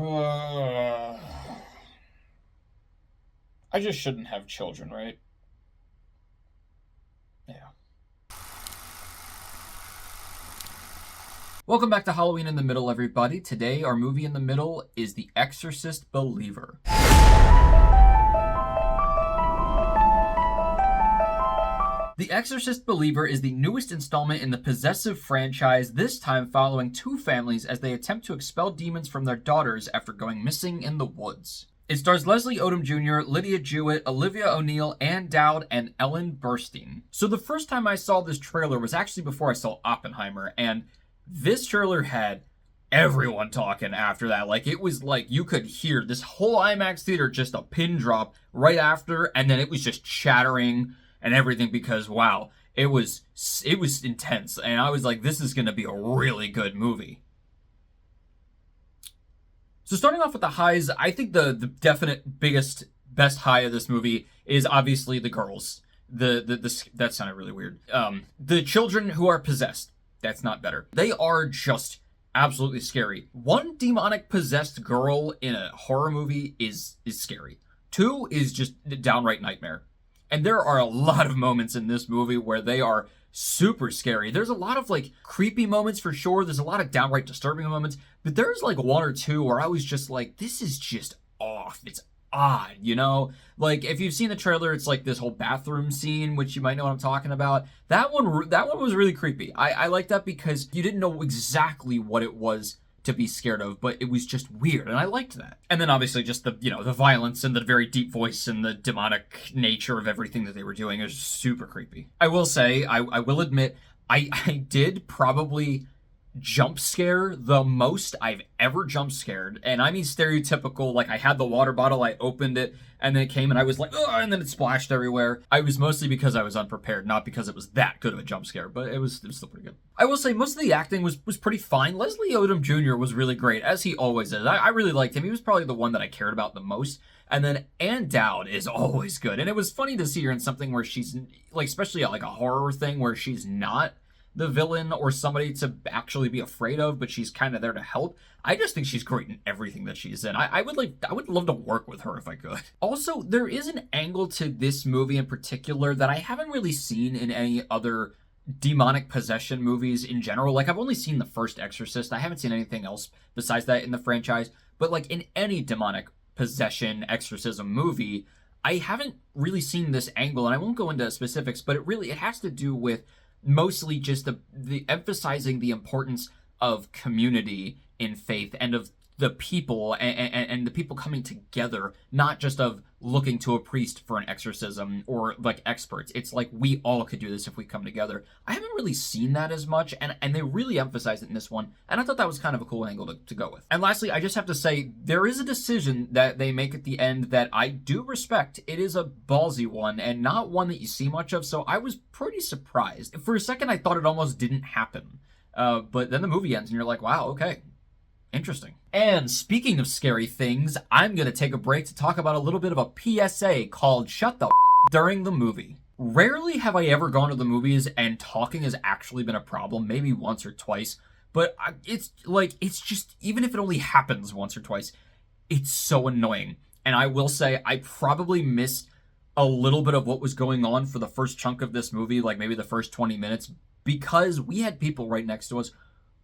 I just shouldn't have children, right? Yeah. Welcome back to Halloween in the Middle, everybody. Today, our movie in the middle is The Exorcist Believer. The Exorcist Believer is the newest installment in the Possessive franchise, this time following two families as they attempt to expel demons from their daughters after going missing in the woods. It stars Leslie Odom Jr., Lydia Jewett, Olivia O'Neill, Ann Dowd, and Ellen Burstyn. So the first time I saw this trailer was actually before I saw Oppenheimer, and this trailer had everyone talking after that. Like, it was like you could hear this whole IMAX theater just a pin drop right after, and then it was just chattering and everything because, wow, it was intense. And I was like, this is going to be a really good movie. So starting off with the highs, I think the definite best high of this movie is obviously the girls. That sounded really weird. The children who are possessed. That's not better. They are just absolutely scary. One demonic possessed girl in a horror movie is scary. Two is just a downright nightmare. And there are a lot of moments in this movie where they are super scary. There's a lot of like creepy moments for sure. There's a lot of downright disturbing moments, but there's like one or two where I was just like, this is just off. It's odd, you know? Like, if you've seen the trailer, it's like this whole bathroom scene, which you might know what I'm talking about. That one was really creepy. I like that because you didn't know exactly what it was to be scared of, but it was just weird, and I liked that. And then obviously just the violence and the very deep voice and the demonic nature of everything that they were doing is super creepy. I will say, I will admit, I did probably jump scare the most I've ever jump scared, and I mean stereotypical, like I had the water bottle, I opened it, and then it came and I was like, oh, and then it splashed everywhere. I was mostly because I was unprepared, not because it was that good of a jump scare, but it was still pretty good. I will say most of the acting was pretty fine. Leslie Odom Jr. was really great, as he always is. I really liked him. He was probably the one that I cared about the most. And then Ann Dowd is always good, and it was funny to see her in something where she's like, especially like a horror thing where she's not the villain or somebody to actually be afraid of, but she's kind of there to help. I just think she's great in everything that she's in. I would love to work with her if I could. Also, there is an angle to this movie in particular that I haven't really seen in any other demonic possession movies in general. Like, I've only seen the first Exorcist. I haven't seen anything else besides that in the franchise. But like in any demonic possession exorcism movie, I haven't really seen this angle, and I won't go into specifics, but it has to do with mostly just the emphasizing the importance of community in faith and of the people and the people coming together, not just of looking to a priest for an exorcism or like experts. It's like we all could do this if we come together. I haven't really seen that as much, and they really emphasize it in this one, and I thought that was kind of a cool angle to go with. And lastly, I just have to say, there is a decision that they make at the end that I do respect. It is a ballsy one, and not one that you see much of, so I was pretty surprised. For a second, I thought it almost didn't happen. But then the movie ends, and you're like, wow, okay. Interesting. And speaking of scary things, I'm going to take a break to talk about a little bit of a PSA called Shut the during the movie. Rarely have I ever gone to the movies and talking has actually been a problem, maybe once or twice, but it's just, even if it only happens once or twice, it's so annoying. And I will say, I probably missed a little bit of what was going on for the first chunk of this movie, like maybe the first 20 minutes, because we had people right next to us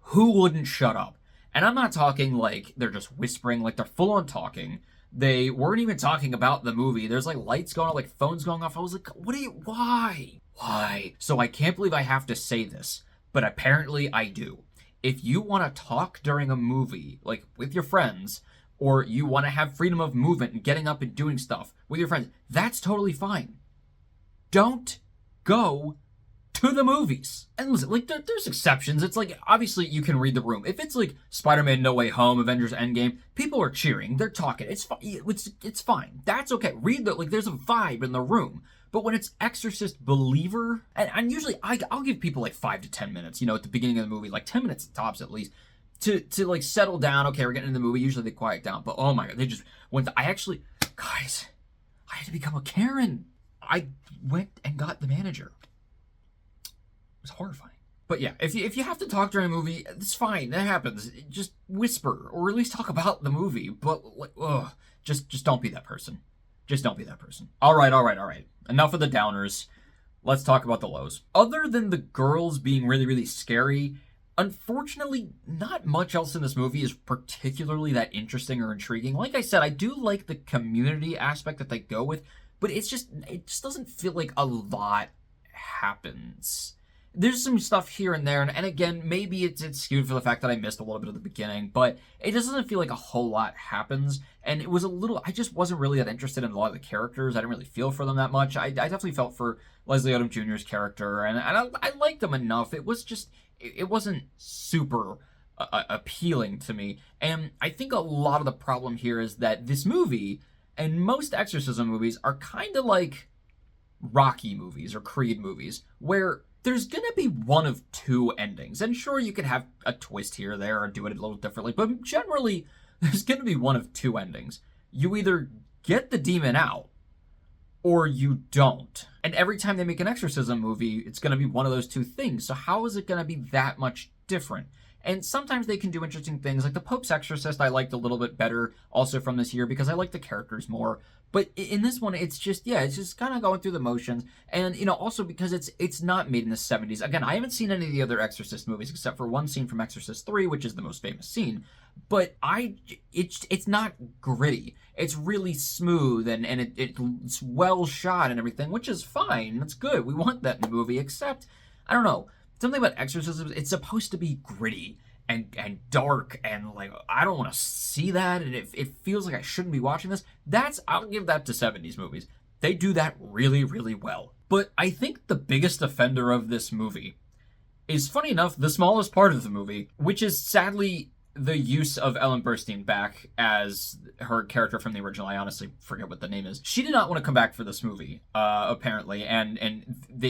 who wouldn't shut up. And I'm not talking like they're just whispering, like they're full on talking. They weren't even talking about the movie. There's like lights going on, like phones going off. I was like, why? So I can't believe I have to say this, but apparently I do. If you want to talk during a movie, like with your friends, or you want to have freedom of movement and getting up and doing stuff with your friends, that's totally fine. Don't go to the movies. And listen, like there's exceptions. It's like, obviously you can read the room. If it's like Spider-Man No Way Home, Avengers Endgame, people are cheering, they're talking. It's fine. It's fine. That's okay. There's a vibe in the room. But when it's Exorcist Believer, and usually I'll give people like 5 to 10 minutes, at the beginning of the movie, like 10 minutes tops at least, to like settle down. Okay, we're getting into the movie. Usually they quiet down. But oh my God, they just went. Guys, I had to become a Karen. I went and got the manager. It was horrifying. But yeah, if you have to talk during a movie, it's fine. That happens. Just whisper, or at least talk about the movie. But just don't be that person. Just don't be that person. All right. Enough of the downers. Let's talk about the lows. Other than the girls being really, really scary, unfortunately, not much else in this movie is particularly that interesting or intriguing. Like I said, I do like the community aspect that they go with, but it just doesn't feel like a lot happens. There's some stuff here and there, and again, maybe it's skewed for the fact that I missed a little bit of the beginning, but it just doesn't feel like a whole lot happens, and it was I just wasn't really that interested in a lot of the characters. I didn't really feel for them that much. I definitely felt for Leslie Odom Jr.'s character, and I liked him enough. It was just, it wasn't super appealing to me, and I think a lot of the problem here is that this movie, and most exorcism movies, are kind of like Rocky movies or Creed movies, where there's gonna be one of two endings. And sure, you could have a twist here or there or do it a little differently, but generally, there's gonna be one of two endings. You either get the demon out, or you don't. And every time they make an exorcism movie, it's gonna be one of those two things. So how is it gonna be that much different? And sometimes they can do interesting things, like the Pope's Exorcist I liked a little bit better also from this year because I like the characters more. But in this one, it's just kind of going through the motions. And, also because it's not made in the 70s. Again, I haven't seen any of the other Exorcist movies except for one scene from Exorcist 3, which is the most famous scene. But it's not gritty. It's really smooth and it's well shot and everything, which is fine. That's good. We want that in the movie, except, I don't know, something about exorcism, it's supposed to be gritty and dark, and like, I don't want to see that, and it feels like I shouldn't be watching this. I'll give that to 70s movies. They do that really, really well. But I think the biggest offender of this movie is, funny enough, the smallest part of the movie, which is sadly the use of Ellen Burstyn back as her character from the original. I honestly forget what the name is. She did not want to come back for this movie, apparently, and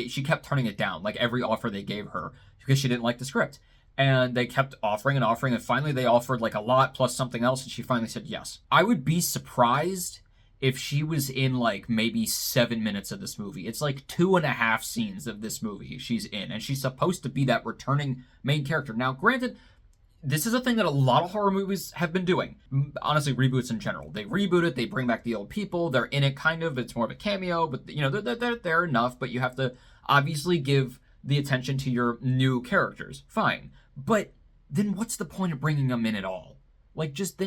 she kept turning it down, like every offer they gave her, because she didn't like the script. And they kept offering, and finally they offered like a lot plus something else, and she finally said yes. I would be surprised if she was in like maybe 7 minutes of this movie. It's like 2.5 scenes of this movie she's in, and she's supposed to be that returning main character. Now, granted, this is a thing that a lot of horror movies have been doing. Honestly, reboots in general. They reboot it, they bring back the old people, they're in it kind of, it's more of a cameo, but they're enough, but you have to obviously give the attention to your new characters. Fine. But then what's the point of bringing them in at all? Like, just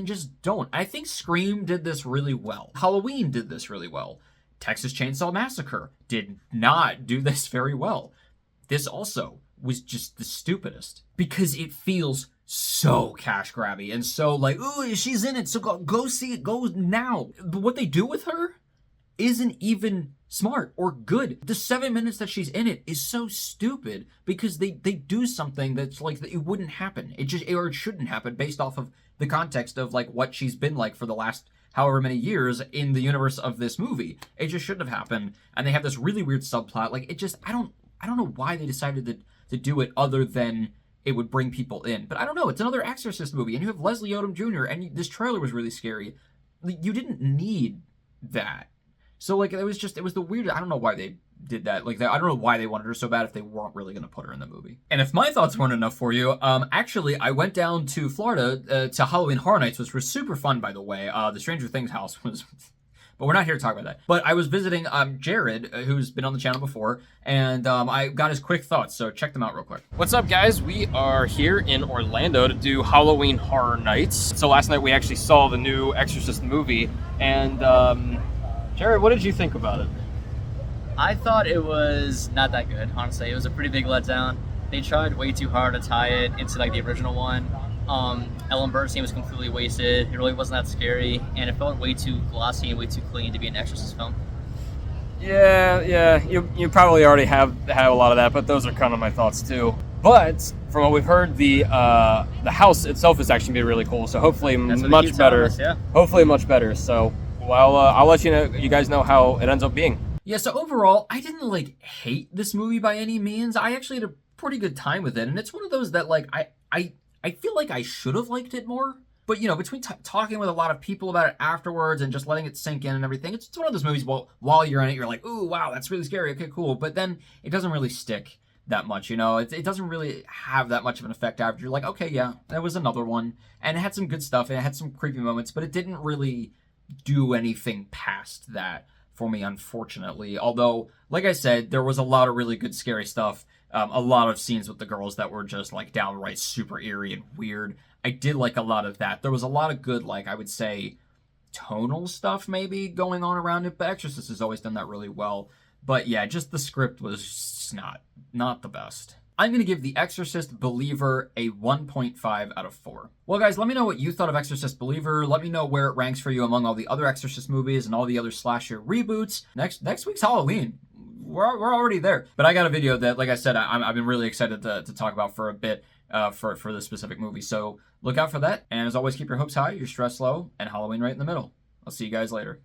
don't. I think Scream did this really well. Halloween did this really well. Texas Chainsaw Massacre did not do this very well. This also was just the stupidest because it feels so cash grabby and so like, ooh, she's in it, so go see it, go now. But what they do with her isn't even smart or good. The 7 minutes that she's in it is so stupid because they do something that's like that it wouldn't happen. It shouldn't happen based off of the context of like what she's been like for the last however many years in the universe of this movie. It just shouldn't have happened. And they have this really weird subplot. Like, it just, I don't know why they decided to do it other than it would bring people in. But I don't know. It's another Exorcist movie, and you have Leslie Odom Jr., and this trailer was really scary. You didn't need that. So, like, it was the weird, I don't know why they did that. Like, I don't know why they wanted her so bad if they weren't really going to put her in the movie. And if my thoughts weren't enough for you, actually, I went down to Florida to Halloween Horror Nights, which was super fun, by the way. The Stranger Things house was... But we're not here to talk about that. But I was visiting Jared, who's been on the channel before, and I got his quick thoughts, so check them out real quick. What's up, guys? We are here in Orlando to do Halloween Horror Nights. So last night we actually saw the new Exorcist movie, and Jared, what did you think about it? I thought it was not that good, honestly. It was a pretty big letdown. They tried way too hard to tie it into like the original one. Ellen Burstyn was completely wasted. It really wasn't that scary, and it felt way too glossy and way too clean to be an Exorcist film. Yeah. You probably already have a lot of that, but those are kind of my thoughts too. But from what we've heard, the house itself is actually be really cool. So hopefully much better. Us, yeah. Hopefully much better. So well, I'll let you guys know how it ends up being. Yeah. So overall, I didn't like hate this movie by any means. I actually had a pretty good time with it, and it's one of those that like I feel like I should have liked it more, but between talking with a lot of people about it afterwards and just letting it sink in and everything, it's one of those movies while you're in it, you're like, ooh, wow, that's really scary, okay, cool, but then it doesn't really stick that much, you know? It doesn't really have that much of an effect after. You're like, okay, yeah, that was another one. And it had some good stuff, and it had some creepy moments, but it didn't really do anything past that for me, unfortunately. Although, like I said, there was a lot of really good scary stuff. A lot of scenes with the girls that were just, like, downright super eerie and weird. I did like a lot of that. There was a lot of good, like, I would say, tonal stuff maybe going on around it, but Exorcist has always done that really well. But yeah, just the script was just not the best. I'm going to give The Exorcist Believer a 1.5 out of 4. Well, guys, let me know what you thought of Exorcist Believer. Let me know where it ranks for you among all the other Exorcist movies and all the other slasher reboots. Next week's Halloween. We're already there. But I got a video that, like I said, I've been really excited to talk about for a bit for this specific movie. So look out for that. And as always, keep your hopes high, your stress low, and Halloween right in the middle. I'll see you guys later.